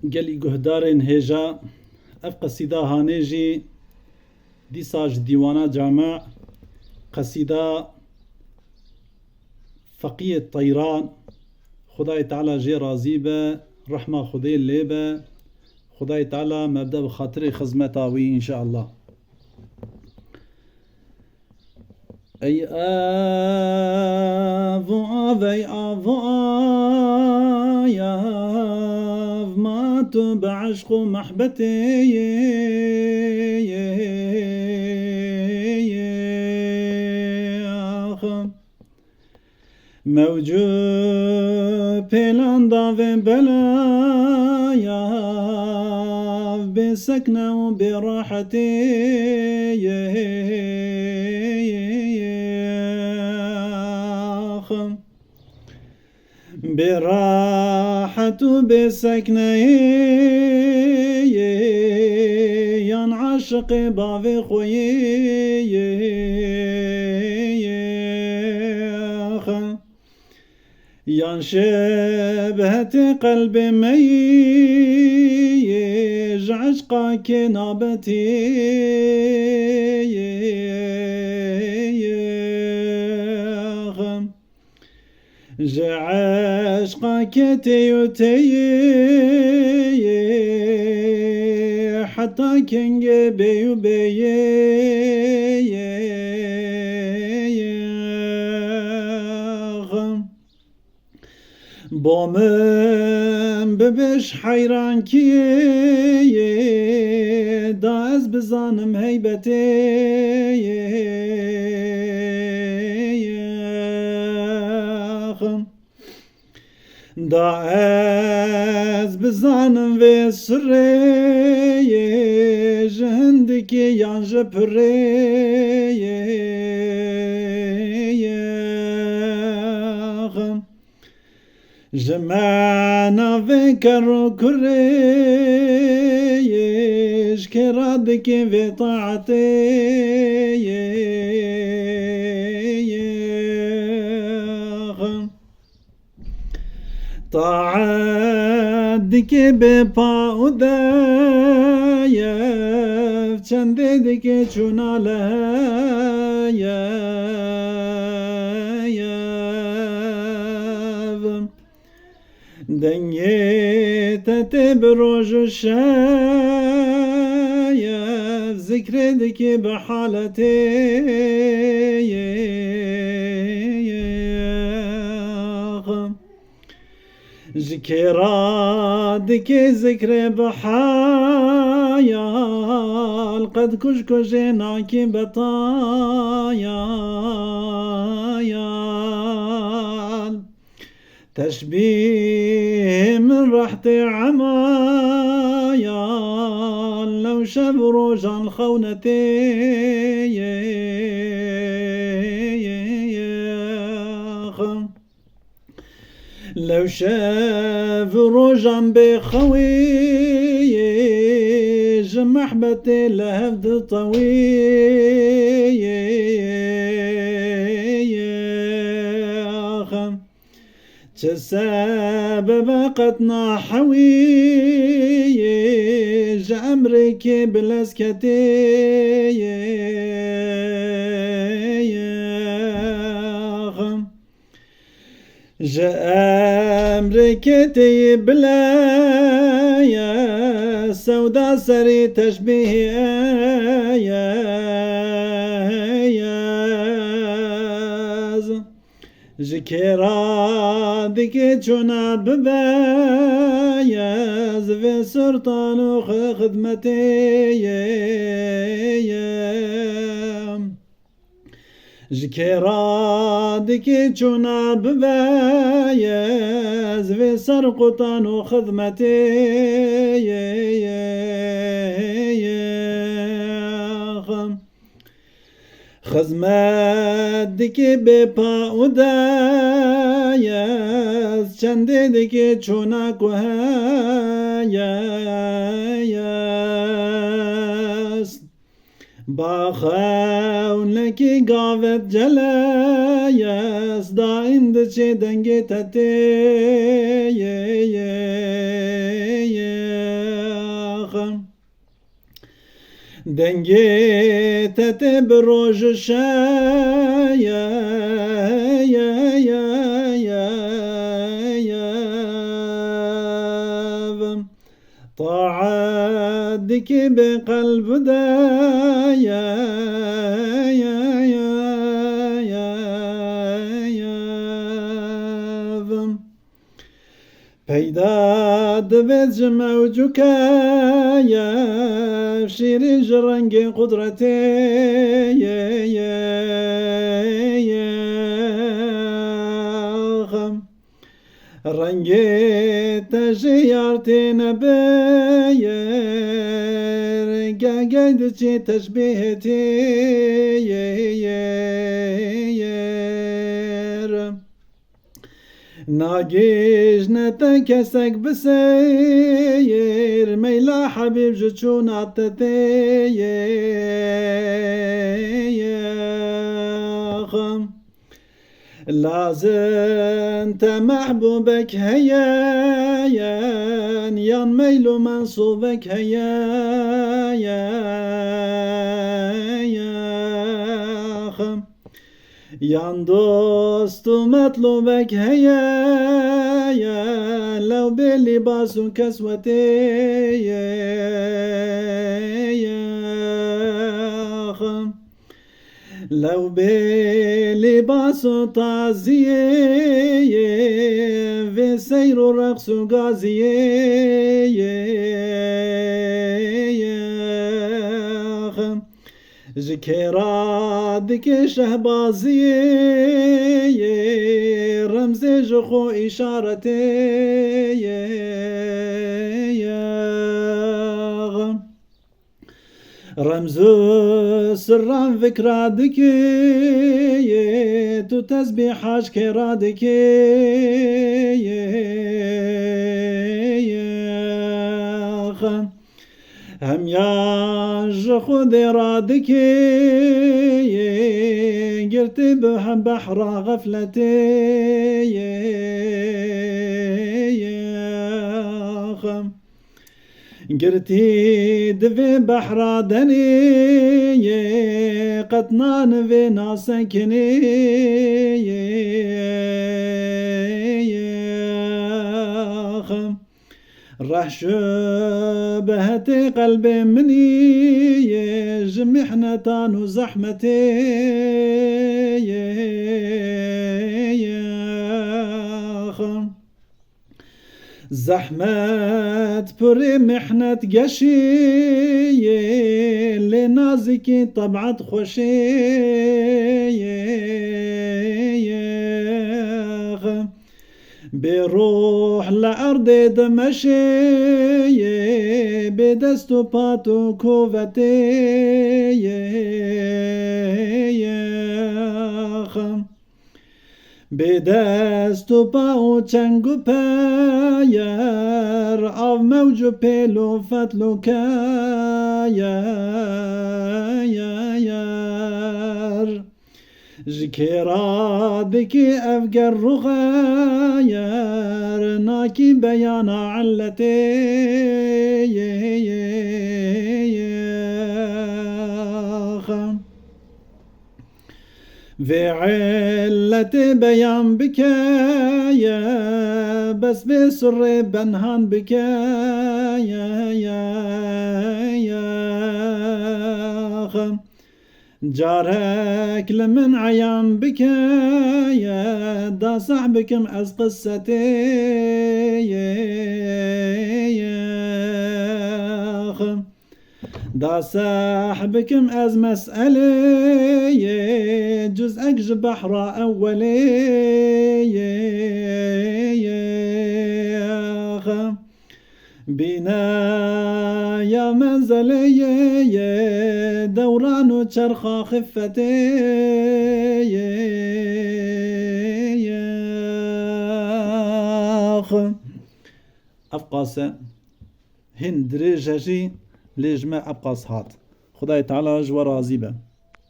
گلی گهدارین هیجا اف قصیده هانیجی دیساج دیوانا جامع قصیده فقیه طیران خدای تعالی جی راضی به رحمه خدای لی به خدای تعالی مبدأ بخاطر خزمتاوی انشاءالله. ای آو ای آو ما تو بعشق و محبتی موجود پیلان داوین بلایا بسکنه و براحتی براحت و بسکنه یان عاشق باوی خویی یان شبهت قلب می عشقا که نابتی عشقا که تیوتی حتی کنگ بیو با من ببش حیران کیه دا از بزانم هیبتی دا از بزانم و سره جهندکی یان جپره جمعنا و کرو کریش کرادکی و طاعتی طاعتکی بپا و دایف چنده دکی چوناله دنگی تته بروج و شایف ذکر دکی بحالتی ذکرا دکی ذکر بحایال قد کش کجینا کی بطایال تشبيه من رحت عمايا لو شاف روجان خونتي لو شاف روجان بخوي جمحبتي لهفد طوي سبب قطنا حوي جامرك بلسكتي جامركتي بلا يا سودا سري تشبيه ذكرى ديك جنا ببايز في سرطان وخدمتي ذكرى ديك جنا ببايز في سرطان وخدمتي خدمت دکی بپا و دایست چنده دکی چونک و هایست با خونکی گاوت جلایست دایم دچه دنگی تتی دنگی تته بروج شایا طاعتك بقلب دايا پیدا دبت موجك يا شيري جرنج قدرتي يا خم رنجي تجيارتي نبير قايدتي تشبيهتي ناقيش نتكسك بسير ميلا حبيب جتشون عطتي لازم انت محبوبك هيا يان ميلو منصوبك هيا يان دوست مطلوبك هيا لو بلباس كسوتي لو بلباس تعزية في سير رقص غازية جكرادك شهبازية رمز جخو إشارتي رمز سران فكرادك تو تسبيحاش كرادك هم ياج خود رادك قرت بهم بحر غفلتي قرتي دفي بحر دني قطنان في ناسكني راح شبهتي قلبي مني جمحنتان وزحمتي زحمة بري محنة قشي لنازكي طبعت خوشي بروح لأرض دمشي بدستو باتو كوفتي بدستو باو چنگو پایر او موجو پیلو فتلو کایر جكيرا بكي أفقر رغاير ناكي بيانا علتي في علتي بيان بكايا بس بسر بنهان بكايا جارك لمن عيان بكايا دا صاحبكم از قصتي دا صاحبكم از مسألة جزءك جبحر أولي بنا يا منزلي دوران وشرخة خفتي أفقاسة هند رجاجي لجمع أبقاس هات خداي تعالى جوا راضي به.